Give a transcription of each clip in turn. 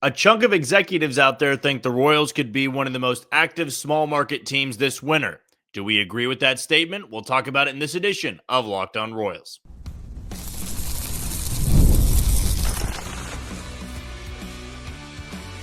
A chunk of executives out there think the Royals could be one of the most active small market teams this winter. Do we agree with that statement? We'll talk about it in this edition of Locked On Royals.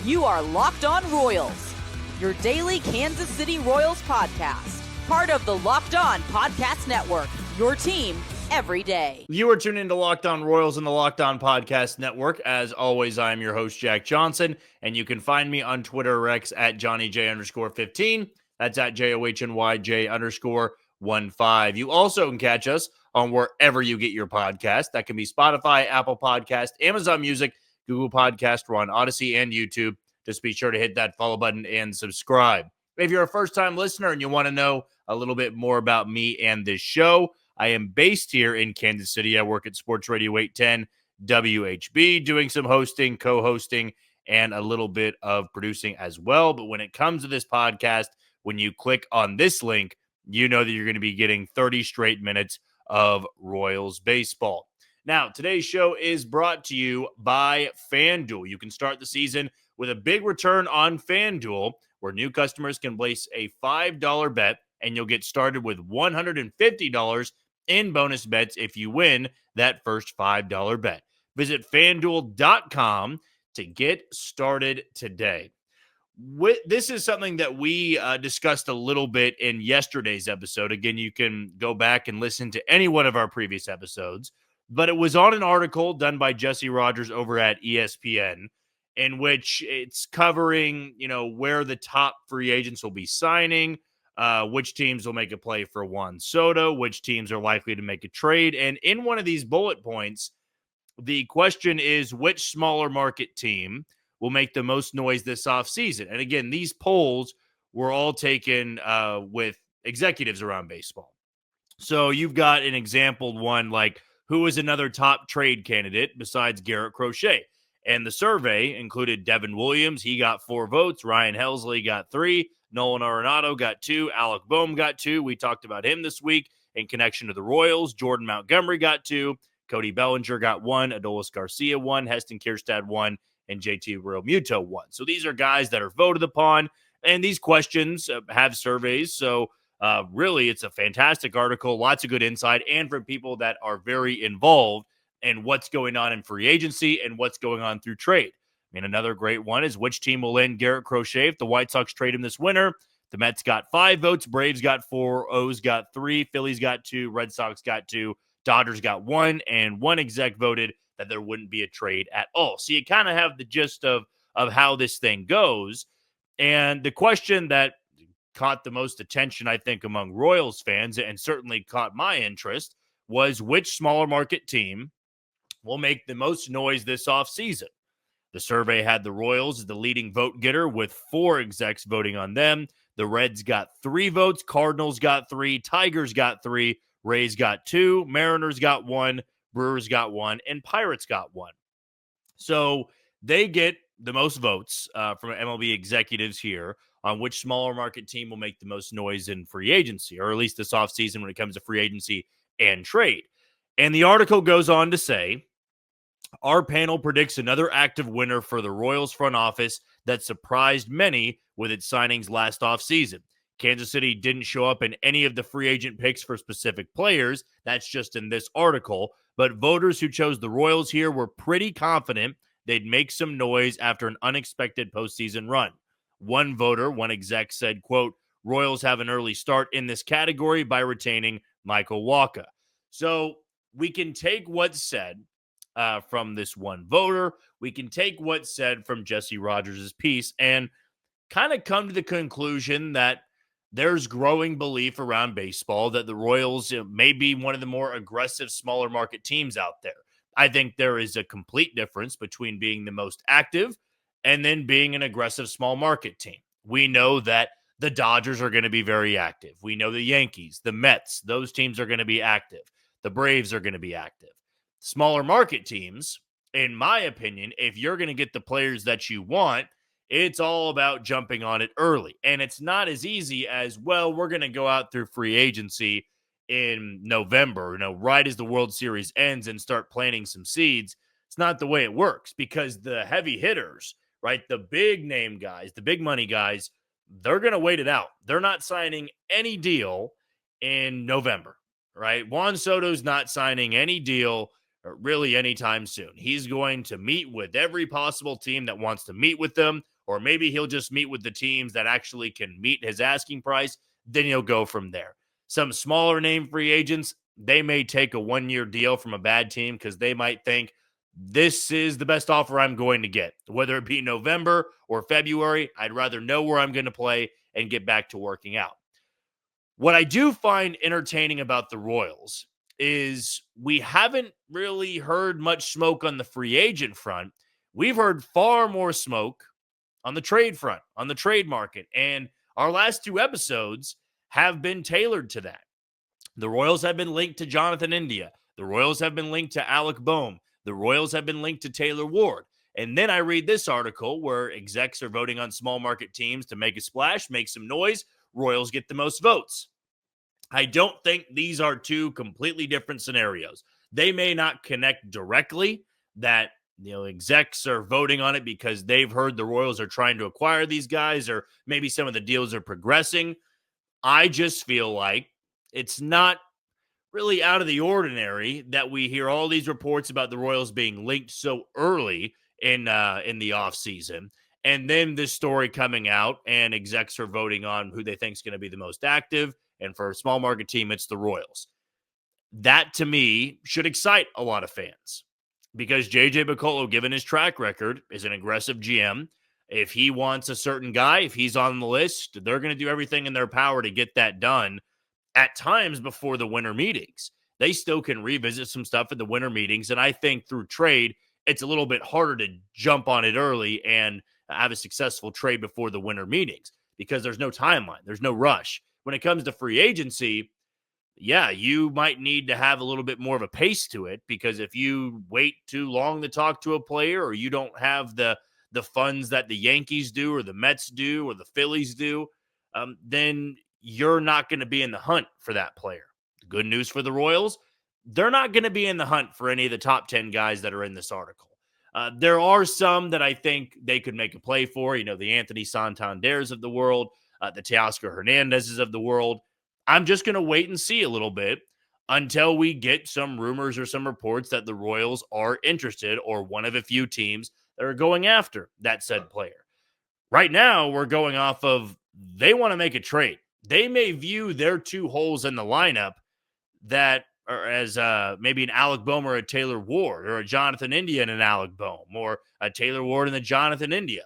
You are Locked On Royals, your daily Kansas City Royals podcast. Part of the Locked On Podcast Network, your team every day. You are tuned into Locked On Royals and the Locked On Podcast Network. As always, I am your host, Jack Johnson, and you can find me on Twitter or X at JohnnyJ_15. That's at JOHNYJ_15. You also can catch us on wherever you get your podcast. That can be Spotify, Apple Podcast, Amazon Music, Google Podcast. We're on Odyssey and YouTube. Just be sure to hit that follow button and subscribe. If you're a first-time listener and you want to know a little bit more about me and this show, I am based here in Kansas City. I work at Sports Radio 810 WHB, doing some hosting, co-hosting, and a little bit of producing as well. But when it comes to this podcast, when you click on this link, you know that you're going to be getting 30 straight minutes of Royals baseball. Now, today's show is brought to you by FanDuel. You can start the season with a big return on FanDuel, where new customers can place a $5 bet, and you'll get started with $150 in bonus bets if you win that first $5 bet. Visit FanDuel.com to get started today. This is something that we discussed a little bit in yesterday's episode. Again, you can go back and listen to any one of our previous episodes, but it was on an article done by Jesse Rogers over at ESPN, in which it's covering, where the top free agents will be signing, which teams will make a play for Juan Soto, which teams are likely to make a trade. And in one of these bullet points, the question is, which smaller market team will make the most noise this offseason? And again, these polls were all taken with executives around baseball. So you've got an example one, like, who is another top trade candidate besides Garrett Crochet? And the survey included Devin Williams. He got 4 votes. Ryan Helsley got 3. Nolan Arenado got 2. Alec Boehm got 2. We talked about him this week in connection to the Royals. Jordan Montgomery got 2. Cody Bellinger got 1. Adolis Garcia 1. Heston Kjerstad 1. And JT Realmuto 1. So these are guys that are voted upon. And these questions have surveys. So really, it's a fantastic article. Lots of good insight. And from people that are very involved in what's going on in free agency and what's going on through trade. I mean, another great one is, which team will end Garrett Crochet if the White Sox trade him this winter? The Mets got 5 votes. Braves got 4. O's got 3. Phillies got 2. Red Sox got 2. Dodgers got 1. And one exec voted that there wouldn't be a trade at all. So you kind of have the gist of how this thing goes. And the question that caught the most attention, I think, among Royals fans, and certainly caught my interest, was which smaller market team will make the most noise this offseason. The survey had the Royals as the leading vote getter, with 4 execs voting on them. The Reds got 3 votes. Cardinals got 3. Tigers got 3. Rays got 2. Mariners got 1. Brewers got 1. And Pirates got 1. So they get the most votes from MLB executives here on which smaller market team will make the most noise in free agency, or at least this offseason when it comes to free agency and trade. And the article goes on to say, our panel predicts another active winner for the Royals front office that surprised many with its signings last offseason. Kansas City didn't show up in any of the free agent picks for specific players. That's just in this article. But voters who chose the Royals here were pretty confident they'd make some noise after an unexpected postseason run. One voter, one exec, said, quote, Royals have an early start in this category by retaining Michael Wacha. So we can take what's said from this one voter. We can take what's said from Jesse Rogers' piece and kind of come to the conclusion that there's growing belief around baseball that the Royals may be one of the more aggressive, smaller market teams out there. I think there is a complete difference between being the most active and then being an aggressive small market team. We know that the Dodgers are going to be very active. We know the Yankees, the Mets, those teams are going to be active. The Braves are going to be active. Smaller market teams, in my opinion, if you're going to get the players that you want, it's all about jumping on it early. And it's not as easy as, well, we're going to go out through free agency in November, right as the World Series ends and start planting some seeds. It's not the way it works, because the heavy hitters right? The big name guys, the big money guys, they're going to wait it out. They're not signing any deal in November, right? Juan Soto's not signing any deal really anytime soon. He's going to meet with every possible team that wants to meet with them, or maybe he'll just meet with the teams that actually can meet his asking price. Then he'll go from there. Some smaller name free agents, they may take a 1-year deal from a bad team because they might think this is the best offer I'm going to get. Whether it be November or February, I'd rather know where I'm going to play and get back to working out. What I do find entertaining about the Royals is we haven't really heard much smoke on the free agent front. We've heard far more smoke on the trade front, on the trade market. And our last 2 episodes have been tailored to that. The Royals have been linked to Jonathan India. The Royals have been linked to Alec Boehm. The Royals have been linked to Taylor Ward. And then I read this article where execs are voting on small market teams to make a splash, make some noise. Royals get the most votes. I don't think these are 2 completely different scenarios. They may not connect directly, that execs are voting on it because they've heard the Royals are trying to acquire these guys, or maybe some of the deals are progressing. I just feel like it's not really out of the ordinary that we hear all these reports about the Royals being linked so early in the offseason. And then this story coming out and execs are voting on who they think is going to be the most active. And for a small market team, it's the Royals. That, to me, should excite a lot of fans because J.J. Picollo, given his track record, is an aggressive GM. If he wants a certain guy, if he's on the list, they're going to do everything in their power to get that done at times before the winter meetings. They still can revisit some stuff at the winter meetings. And I think through trade, it's a little bit harder to jump on it early and have a successful trade before the winter meetings because there's no timeline. There's no rush. When it comes to free agency, yeah, you might need to have a little bit more of a pace to it because if you wait too long to talk to a player or you don't have the funds that the Yankees do or the Mets do or the Phillies do, then you're not going to be in the hunt for that player. The good news for the Royals, they're not going to be in the hunt for any of the top 10 guys that are in this article. There are some that I think they could make a play for, the Anthony Santanders of the world, the Teoscar Hernandezes of the world. I'm just going to wait and see a little bit until we get some rumors or some reports that the Royals are interested or one of a few teams that are going after that said player. Right now, we're going off of they want to make a trade. They may view their 2 holes in the lineup that are as maybe an Alec Boehm or a Taylor Ward or a Jonathan India and an Alec Boehm or a Taylor Ward and a Jonathan India.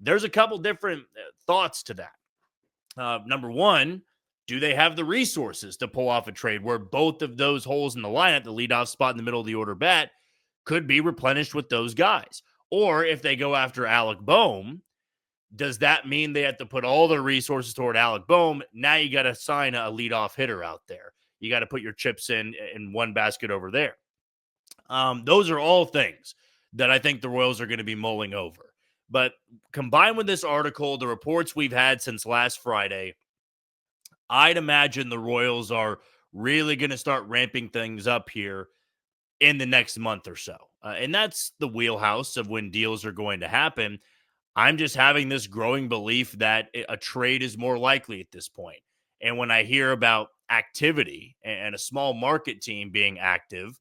There's a couple different thoughts to that. Number one, do they have the resources to pull off a trade where both of those holes in the lineup, the leadoff spot in the middle of the order bat, could be replenished with those guys? Or if they go after Alec Boehm, does that mean they have to put all their resources toward Alec Boehm? Now you got to sign a leadoff hitter out there. You got to put your chips in one basket over there. Those are all things that I think the Royals are going to be mulling over. But combined with this article, the reports we've had since last Friday, I'd imagine the Royals are really going to start ramping things up here in the next month or so. And that's the wheelhouse of when deals are going to happen. I'm just having this growing belief that a trade is more likely at this point. And when I hear about activity and a small market team being active,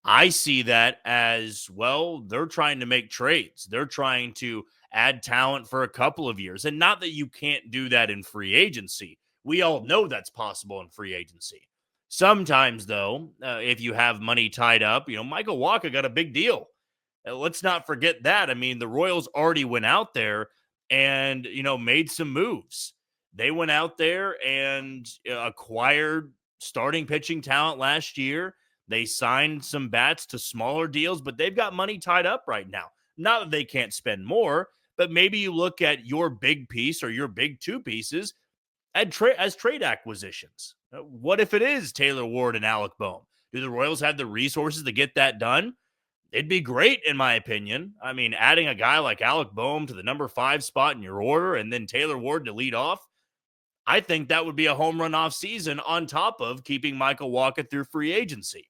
I see that as, well, they're trying to make trades. They're trying to add talent for a couple of years. And not that you can't do that in free agency. We all know that's possible in free agency. Sometimes, though, if you have money tied up, Michael Wacha got a big deal. Let's not forget that. I mean, the Royals already went out there and, made some moves. They went out there and acquired starting pitching talent last year. They signed some bats to smaller deals, but they've got money tied up right now. Not that they can't spend more, but maybe you look at your big piece or your big 2 pieces as trade acquisitions. What if it is Taylor Ward and Alec Boehm? Do the Royals have the resources to get that done? It'd be great, in my opinion. I mean, adding a guy like Alec Boehm to the number 5 spot in your order and then Taylor Ward to lead off, I think that would be a home run off season on top of keeping Michael Wacha through free agency.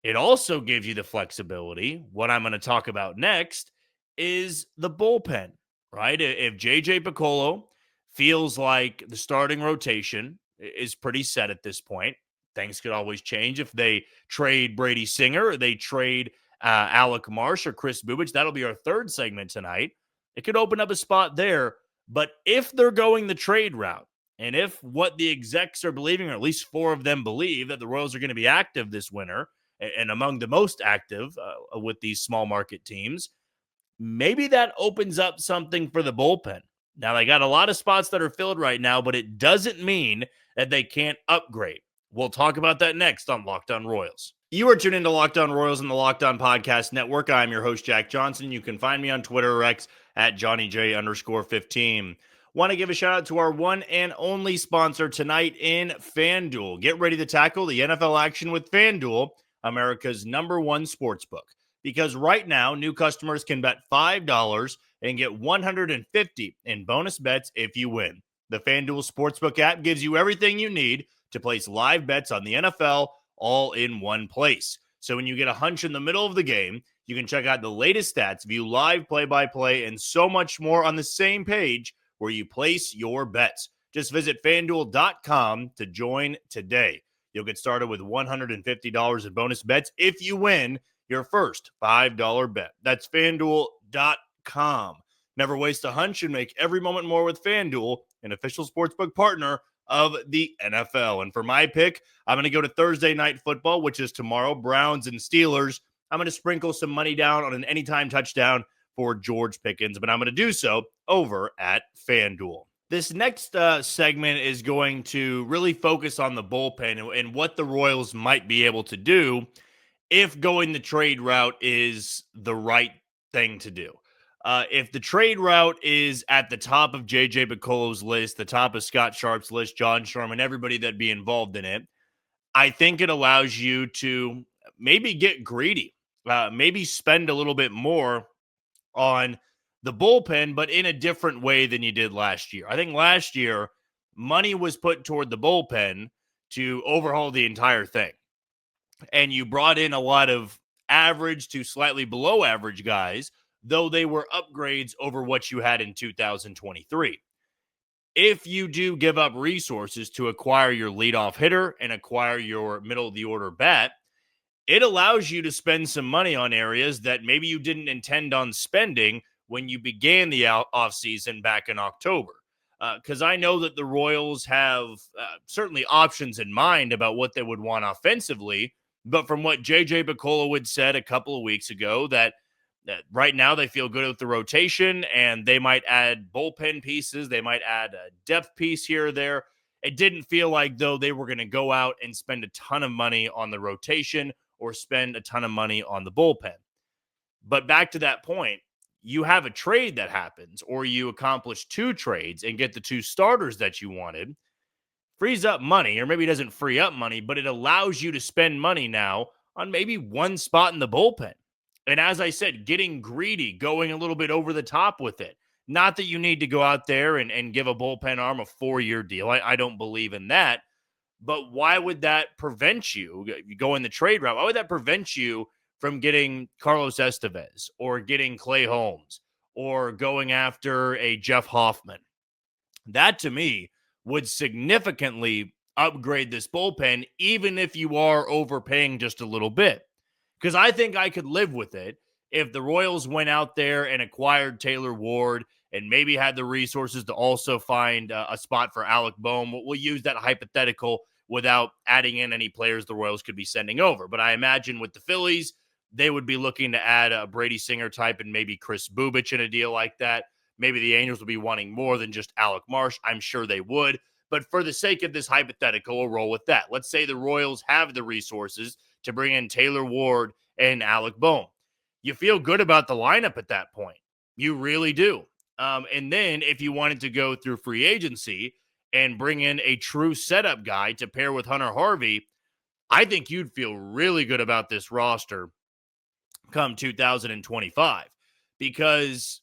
It also gives you the flexibility, what I'm going to talk about next, is the bullpen, right? If JJ Piccolo feels like the starting rotation is pretty set at this point, things could always change. If they trade Brady Singer, or they trade Alec Marsh or Chris Bubich, that'll be our third segment tonight. It could open up a spot there. But if they're going the trade route, and if what the execs are believing, or at least four of them believe, that the Royals are going to be active this winter and among the most active with these small market teams, maybe that opens up something for the bullpen. Now, they got a lot of spots that are filled right now, but it doesn't mean that they can't upgrade. We'll talk about that next on Locked On Royals. You are tuned into Locked On Royals and the Locked On Podcast Network. I'm your host, Jack Johnson. You can find me on Twitter or X at JohnnyJ_15. Want to give a shout out to our one and only sponsor tonight in FanDuel. Get ready to tackle the NFL action with FanDuel, America's #1 sportsbook. Because right now, new customers can bet $5 and get $150 in bonus bets if you win. The FanDuel Sportsbook app gives you everything you need to place live bets on the NFL all in one place. So when you get a hunch in the middle of the game, you can check out the latest stats, view live play-by-play, and so much more on the same page where you place your bets. Just visit FanDuel.com to join today. You'll get started with $150 in bonus bets if you win your first $5 bet. That's FanDuel.com. Never waste a hunch and make every moment more with FanDuel, an official sportsbook partner of the NFL. And for my pick, I'm going to go to Thursday Night Football, which is tomorrow, Browns and Steelers. I'm going to sprinkle some money down on an anytime touchdown for George Pickens, but I'm going to do so over at FanDuel. This next segment is going to really focus on the bullpen and what the Royals might be able to do if going the trade route is the right thing to do. If the trade route is at the top of JJ Piccolo's list, the top of Scott Sharp's list, John Sherman, everybody that'd be involved in it, I think it allows you to maybe get greedy, maybe spend a little bit more on the bullpen, but in a different way than you did last year. I think last year, money was put toward the bullpen to overhaul the entire thing. And you brought in a lot of average to slightly below average guys, though they were upgrades over what you had in 2023. If you do give up resources to acquire your leadoff hitter and acquire your middle of the order bat, it allows you to spend some money on areas that maybe you didn't intend on spending when you began the offseason back in October. Because I know that the Royals have certainly options in mind about what they would want offensively, but from what JJ Piccolo had said a couple of weeks ago, that right now they feel good with the rotation and they might add bullpen pieces. They might add a depth piece here or there. It didn't feel like, though, they were going to go out and spend a ton of money on the rotation or spend a ton of money on the bullpen. But back to that point, you have a trade that happens, or you accomplish two trades and get the two starters that you wanted, frees up money, or maybe it doesn't free up money, but it allows you to spend money now on maybe one spot in the bullpen. And as I said, getting greedy, going a little bit over the top with it. Not that you need to go out there and give a bullpen arm a 4-year deal. I don't believe in that. But why would that prevent you going the trade route? Why would that prevent you from getting Carlos Estevez or getting Clay Holmes or going after a Jeff Hoffman? That, to me, would significantly upgrade this bullpen, even if you are overpaying just a little bit. Because I think I could live with it if the Royals went out there and acquired Taylor Ward and maybe had the resources to also find a spot for Alec Bohm. We'll use that hypothetical without adding in any players the Royals could be sending over. But I imagine with the Phillies, they would be looking to add a Brady Singer type and maybe Chris Bubich in a deal like that. Maybe the Angels will be wanting more than just Alec Marsh. I'm sure they would. But for the sake of this hypothetical, we'll roll with that. Let's say the Royals have the resources to bring in Taylor Ward and Alec Bohm. You feel good about the lineup at that point. You really do. And then if you wanted to go through free agency and bring in a true setup guy to pair with Hunter Harvey, I think you'd feel really good about this roster come 2025, because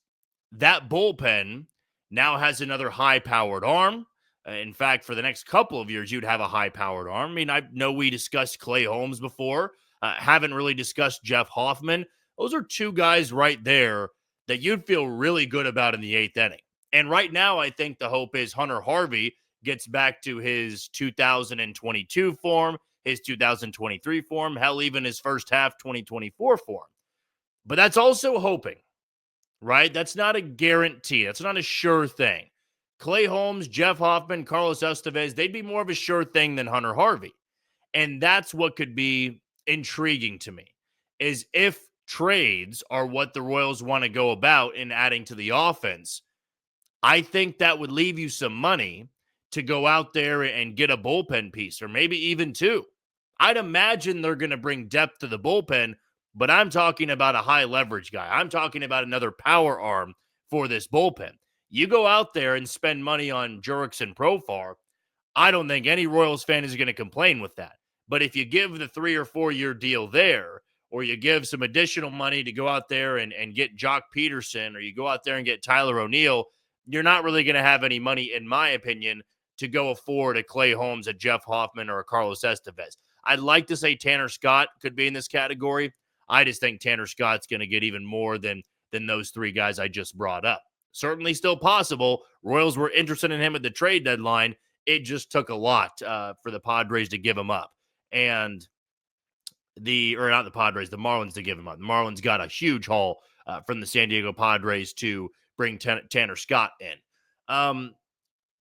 that bullpen now has another high-powered arm. In fact, for the next couple of years, you'd have a high-powered arm. I mean, I know we discussed Clay Holmes before. Haven't really discussed Jeff Hoffman. Those are two guys right there that you'd feel really good about in the 8th inning. And right now, I think the hope is Hunter Harvey gets back to his 2022 form, his 2023 form, hell, even his first half 2024 form. But that's also hoping, right? That's not a guarantee. That's not a sure thing. Clay Holmes, Jeff Hoffman, Carlos Estevez, they'd be more of a sure thing than Hunter Harvey. And that's what could be intriguing to me, is if trades are what the Royals want to go about in adding to the offense, I think that would leave you some money to go out there and get a bullpen piece, or maybe even two. I'd imagine they're going to bring depth to the bullpen, but I'm talking about a high leverage guy. I'm talking about another power arm for this bullpen. You go out there and spend money on Jurickson and Profar, I don't think any Royals fan is going to complain with that. But if you give the 3 or 4 year deal there, or you give some additional money to go out there and get Jock Peterson, or you go out there and get Tyler O'Neill, you're not really going to have any money, in my opinion, to go afford a Clay Holmes, a Jeff Hoffman, or a Carlos Estevez. I'd like to say Tanner Scott could be in this category. I just think Tanner Scott's going to get even more than those three guys I just brought up. Certainly still possible. Royals were interested in him at the trade deadline. It just took a lot for the Padres to give him up. And the Marlins to give him up. The Marlins got a huge haul from the San Diego Padres to bring Tanner Scott in.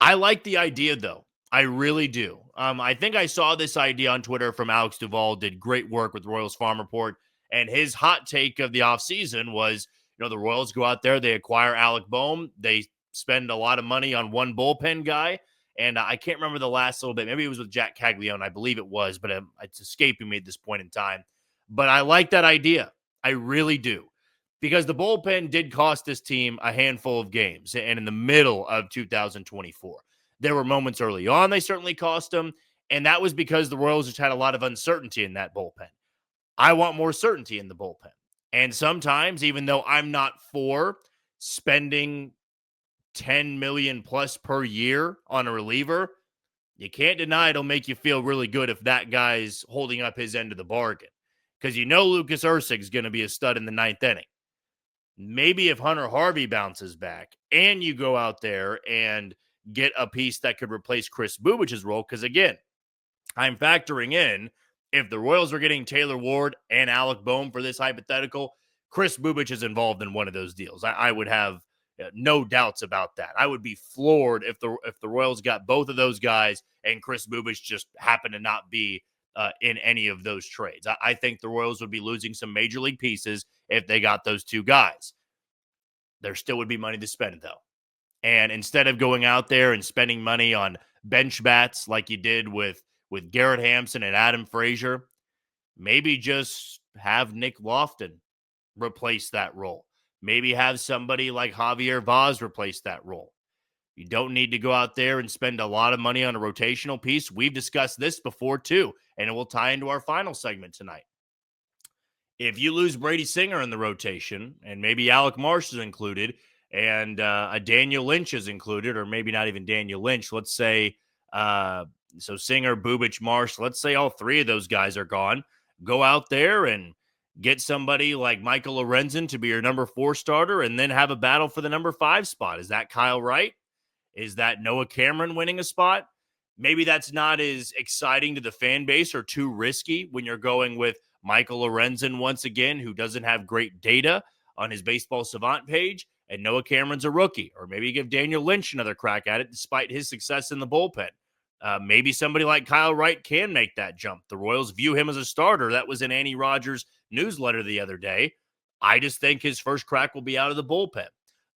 I like the idea, though. I really do. I think I saw this idea on Twitter from Alex Duvall, did great work with Royals Farm Report, and his hot take of the offseason was, the Royals go out there, they acquire Alec Bohm, they spend a lot of money on one bullpen guy, and I can't remember the last little bit. Maybe it was with Jack Caglione. I believe it was, but it's escaping me at this point in time. But I like that idea. I really do. Because the bullpen did cost this team a handful of games. And in the middle of 2024, there were moments early on they certainly cost them. And that was because the Royals just had a lot of uncertainty in that bullpen. I want more certainty in the bullpen. And sometimes, even though I'm not for spending $10 million plus per year on a reliever, you can't deny it'll make you feel really good if that guy's holding up his end of the bargain. Because Lucas Erceg's going to be a stud in the 9th inning. Maybe if Hunter Harvey bounces back and you go out there and get a piece that could replace Chris Bubich's role, because again, I'm factoring in, if the Royals are getting Taylor Ward and Alec Bohm for this hypothetical, Chris Bubich is involved in one of those deals. I would have no doubts about that. I would be floored if the Royals got both of those guys and Chris Bubich just happened to not be in any of those trades. I think the Royals would be losing some major league pieces if they got those two guys. There still would be money to spend, though. And instead of going out there and spending money on bench bats like you did with Garrett Hampson and Adam Frazier, maybe just have Nick Lofton replace that role. Maybe have somebody like Javier Vaz replace that role. You don't need to go out there and spend a lot of money on a rotational piece. We've discussed this before, too, and it will tie into our final segment tonight. If you lose Brady Singer in the rotation, and maybe Alec Marsh is included, and a Daniel Lynch is included, or maybe not even Daniel Lynch, let's say, so Singer, Bubich, Marsh, let's say all three of those guys are gone. Go out there and get somebody like Michael Lorenzen to be your number 4 starter, and then have a battle for the number 5 spot. Is that Kyle Wright? Is that Noah Cameron winning a spot? Maybe that's not as exciting to the fan base or too risky when you're going with Michael Lorenzen once again, who doesn't have great data on his Baseball Savant page, and Noah Cameron's a rookie. Or maybe give Daniel Lynch another crack at it despite his success in the bullpen. Maybe somebody like Kyle Wright can make that jump. The Royals view him as a starter. That was in Annie Rogers' newsletter the other day. I just think his first crack will be out of the bullpen.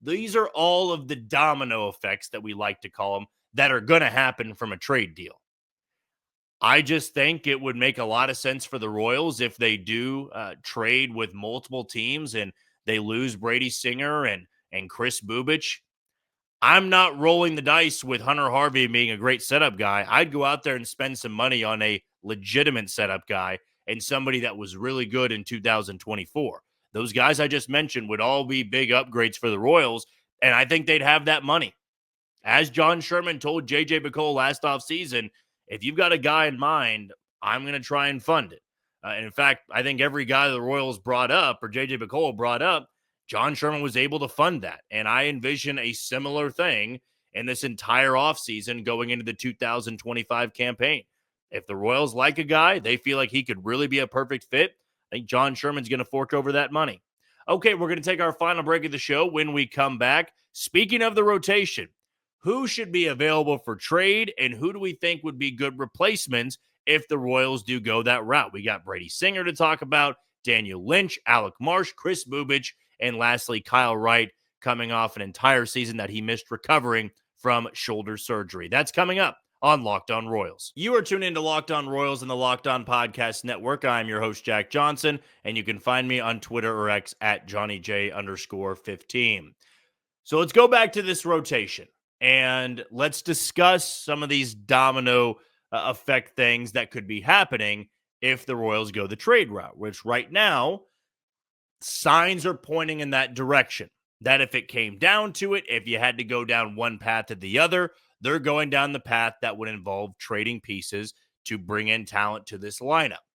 These are all of the domino effects that we like to call them that are going to happen from a trade deal. I just think it would make a lot of sense for the Royals if they do trade with multiple teams and they lose Brady Singer and Chris Bubich. I'm not rolling the dice with Hunter Harvey being a great setup guy. I'd go out there and spend some money on a legitimate setup guy and somebody that was really good in 2024. Those guys I just mentioned would all be big upgrades for the Royals, and I think they'd have that money. As John Sherman told J.J. McCole last offseason, if you've got a guy in mind, I'm going to try and fund it. And in fact, I think every guy the Royals brought up, or J.J. McCole brought up, John Sherman was able to fund that. And I envision a similar thing in this entire offseason going into the 2025 campaign. If the Royals like a guy, they feel like he could really be a perfect fit, I think John Sherman's going to fork over that money. Okay, we're going to take our final break of the show. When we come back, speaking of the rotation, who should be available for trade and who do we think would be good replacements if the Royals do go that route? We got Brady Singer to talk about, Daniel Lynch, Alec Marsh, Chris Bubich, and lastly, Kyle Wright, coming off an entire season that he missed recovering from shoulder surgery. That's coming up on Locked On Royals. You are tuned into Locked On Royals and the Locked On Podcast Network. I'm your host, Jack Johnson, and you can find me on Twitter or X at JohnnyJ_15. So let's go back to this rotation and let's discuss some of these domino effect things that could be happening if the Royals go the trade route, which right now, signs are pointing in that direction. That if it came down to it, if you had to go down one path or the other, they're going down the path that would involve trading pieces to bring in talent to this lineup.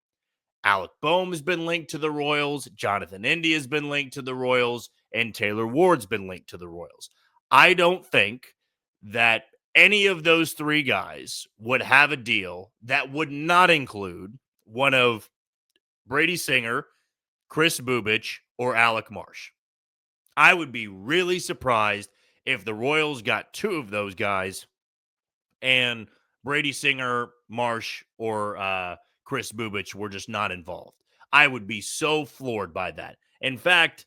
Alec Bohm has been linked to the Royals, Jonathan India has been linked to the Royals, and Taylor Ward's been linked to the Royals. I don't think that any of those three guys would have a deal that would not include one of Brady Singer, Chris Bubich, or Alec Marsh. I would be really surprised if the Royals got two of those guys and Brady Singer, Marsh, or Chris Bubich were just not involved. I would be so floored by that. In fact,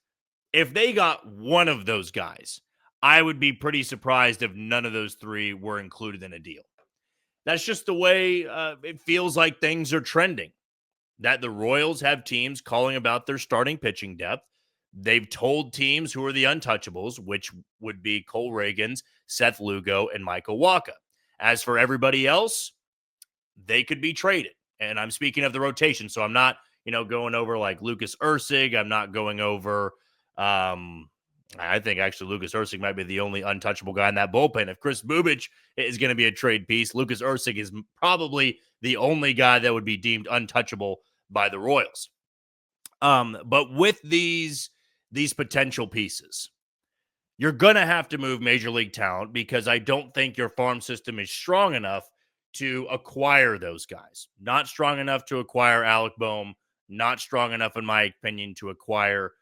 if they got one of those guys, I would be pretty surprised if none of those three were included in a deal. That's just the way it feels like things are trending, that the Royals have teams calling about their starting pitching depth. They've told teams who are the untouchables, which would be Cole Reagans, Seth Lugo, and Michael Wacha. As for everybody else, they could be traded. And I'm speaking of the rotation, so I'm not, going over like Lucas Ursig. I'm not going over, I think actually Lucas Ursig might be the only untouchable guy in that bullpen. If Chris Bubich is going to be a trade piece, Lucas Ursig is probably the only guy that would be deemed untouchable by the Royals. But with these potential pieces, you're going to have to move major league talent because I don't think your farm system is strong enough to acquire those guys. Not strong enough to acquire Alec Bohm. Not strong enough, in my opinion, to acquire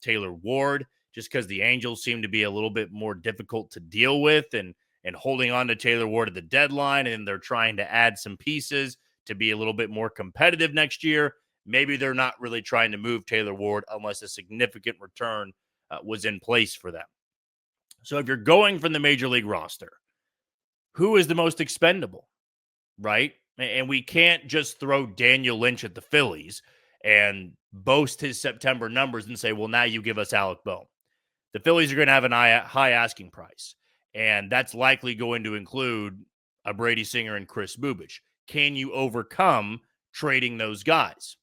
Taylor Ward, just because the Angels seem to be a little bit more difficult to deal with and holding on to Taylor Ward at the deadline, and they're trying to add some pieces to be a little bit more competitive next year. Maybe they're not really trying to move Taylor Ward unless a significant return was in place for them. So if you're going from the major league roster, who is the most expendable, right? And we can't just throw Daniel Lynch at the Phillies and boast his September numbers and say, well, now you give us Alec Bohm. The Phillies are going to have a high asking price, and that's likely going to include a Brady Singer and Chris Bubich. Can you overcome trading those guys?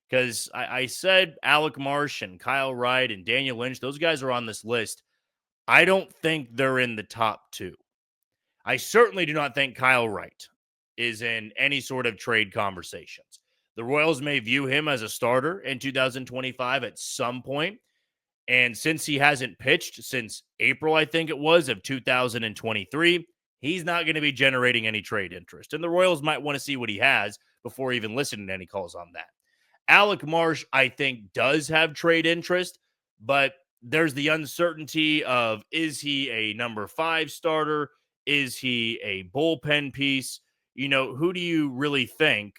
Because I said Alec Marsh and Kyle Wright and Daniel Lynch, those guys are on this list. I don't think they're in the top two. I certainly do not think Kyle Wright is in any sort of trade conversations. The Royals may view him as a starter in 2025 at some point. And since he hasn't pitched since April, I think it was, of 2023, he's not going to be generating any trade interest. And the Royals might want to see what he has before even listening to any calls on that. Alec Marsh, I think, does have trade interest, but there's the uncertainty of, is he a number 5 starter? Is he a bullpen piece? Who do you really think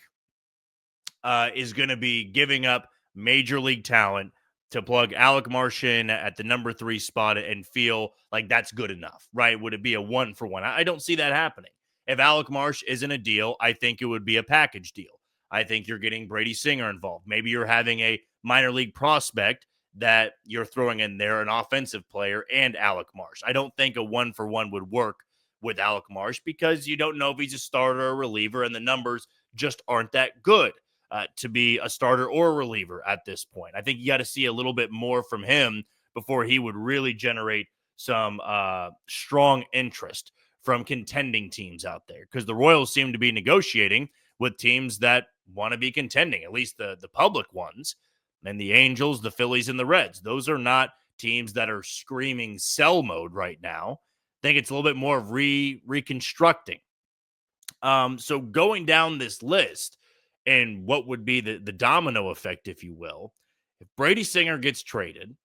is going to be giving up major league talent to plug Alec Marsh in at the number 3 spot and feel like that's good enough, right? Would it be a 1-for-1? I don't see that happening. If Alec Marsh isn't a deal, I think it would be a package deal. I think you're getting Brady Singer involved. Maybe you're having a minor league prospect that you're throwing in there, an offensive player, and Alec Marsh. I don't think a 1-for-1 would work with Alec Marsh because you don't know if he's a starter or a reliever, and the numbers just aren't that good to be a starter or a reliever at this point. I think you got to see a little bit more from him before he would really generate some strong interest from contending teams out there, because the Royals seem to be negotiating with teams that want to be contending, at least the public ones, and the Angels, the Phillies, and the Reds. Those are not teams that are screaming sell mode right now. I think it's a little bit more of reconstructing. So going down this list and what would be the domino effect, if you will, if Brady Singer gets traded,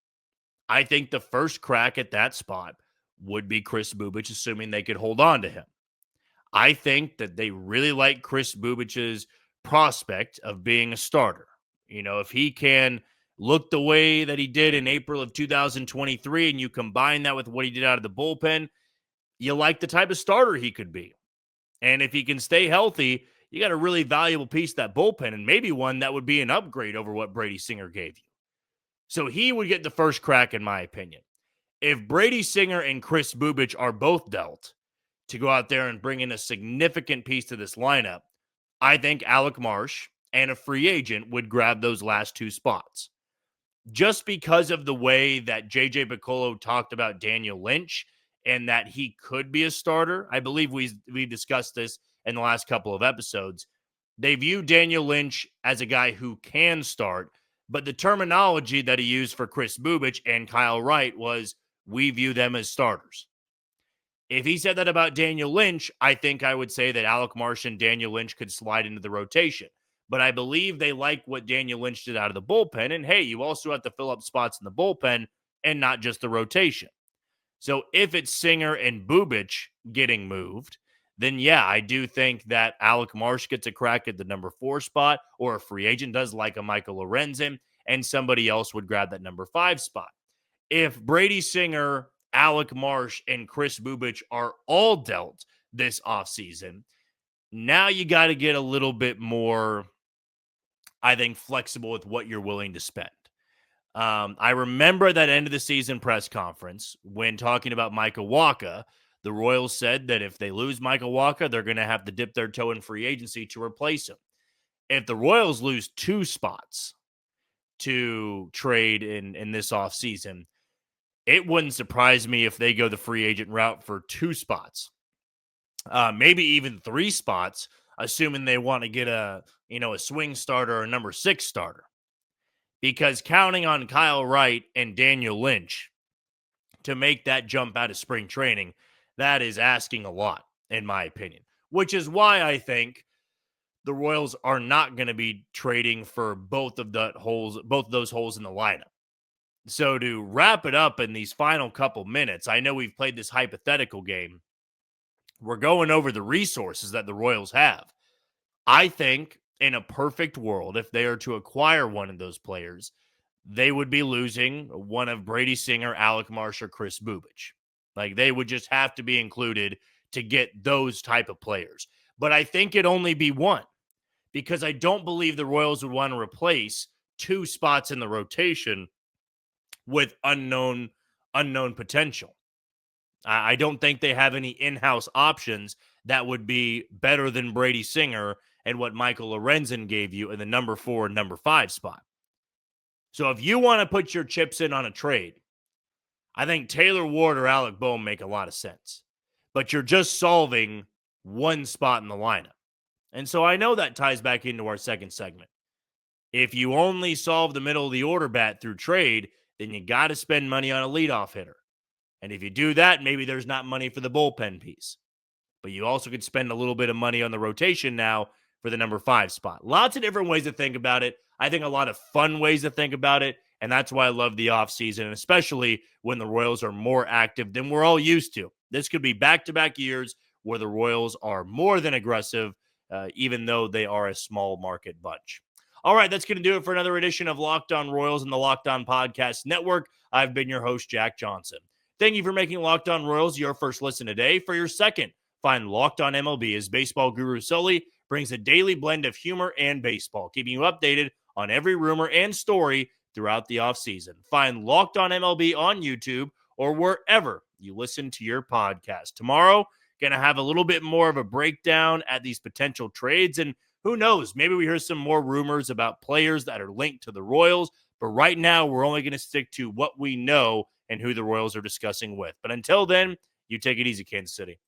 I think the first crack at that spot would be Chris Bubich, assuming they could hold on to him. I think that they really like Chris Bubich's prospect of being a starter. You know, if he can look the way that he did in April of 2023 and you combine that with what he did out of the bullpen, you like the type of starter he could be. And if he can stay healthy, you got a really valuable piece of that bullpen and maybe one that would be an upgrade over what Brady Singer gave you. So he would get the first crack, in my opinion. If Brady Singer and Chris Bubich are both dealt to go out there and bring in a significant piece to this lineup, I think Alec Marsh and a free agent would grab those last two spots. Just because of the way that JJ Piccolo talked about Daniel Lynch and that he could be a starter, I believe we discussed this in the last couple of episodes. They view Daniel Lynch as a guy who can start, but the terminology that he used for Chris Bubich and Kyle Wright was, we view them as starters. If he said that about Daniel Lynch, I think I would say that Alec Marsh and Daniel Lynch could slide into the rotation. But I believe they like what Daniel Lynch did out of the bullpen. And hey, you also have to fill up spots in the bullpen and not just the rotation. So if it's Singer and Bubich getting moved, then yeah, I do think that Alec Marsh gets a crack at the number 4 spot, or a free agent does, like a Michael Lorenzen, and somebody else would grab that number 5 spot. If Brady Singer, Alec Marsh, and Chris Bubich are all dealt this offseason, now you got to get a little bit more, I think, flexible with what you're willing to spend. I remember that end of the season press conference when talking about Michael Wacha, the Royals said that if they lose Michael Wacha, they're going to have to dip their toe in free agency to replace him. If the Royals lose 2 spots to trade in this offseason, it wouldn't surprise me if they go the free agent route for 2 spots, maybe even 3 spots, assuming they want to get a swing starter or a number 6 starter. Because counting on Kyle Wright and Daniel Lynch to make that jump out of spring training, that is asking a lot, in my opinion. Which is why I think the Royals are not going to be trading for both of those holes in the lineup. So to wrap it up in these final couple minutes, I know we've played this hypothetical game. We're going over the resources that the Royals have. I think in a perfect world, if they are to acquire one of those players, they would be losing one of Brady Singer, Alec Marsh, or Chris Bubich. Like, they would just have to be included to get those type of players. But I think it'd only be one, because I don't believe the Royals would want to replace 2 spots in the rotation with unknown potential. I don't think they have any in-house options that would be better than Brady Singer and what Michael Lorenzen gave you in the number 4 and number 5 spot. So if you want to put your chips in on a trade, I think Taylor Ward or Alec Bohm make a lot of sense. But you're just solving one spot in the lineup. And so I know that ties back into our second segment. If you only solve the middle of the order bat through trade, then you got to spend money on a leadoff hitter. And if you do that, maybe there's not money for the bullpen piece. But you also could spend a little bit of money on the rotation now for the number 5 spot. Lots of different ways to think about it. I think a lot of fun ways to think about it. And that's why I love the offseason, especially when the Royals are more active than we're all used to. This could be back-to-back years where the Royals are more than aggressive, even though they are a small market bunch. All right, that's going to do it for another edition of Locked On Royals and the Locked On Podcast Network. I've been your host, Jack Johnson. Thank you for making Locked On Royals your first listen today. For your second, find Locked On MLB as baseball guru Sully brings a daily blend of humor and baseball, keeping you updated on every rumor and story throughout the offseason. Find Locked On MLB on YouTube or wherever you listen to your podcast. Tomorrow, going to have a little bit more of a breakdown at these potential trades, and who knows, maybe we hear some more rumors about players that are linked to the Royals, but right now we're only going to stick to what we know and who the Royals are discussing with. But until then, you take it easy, Kansas City.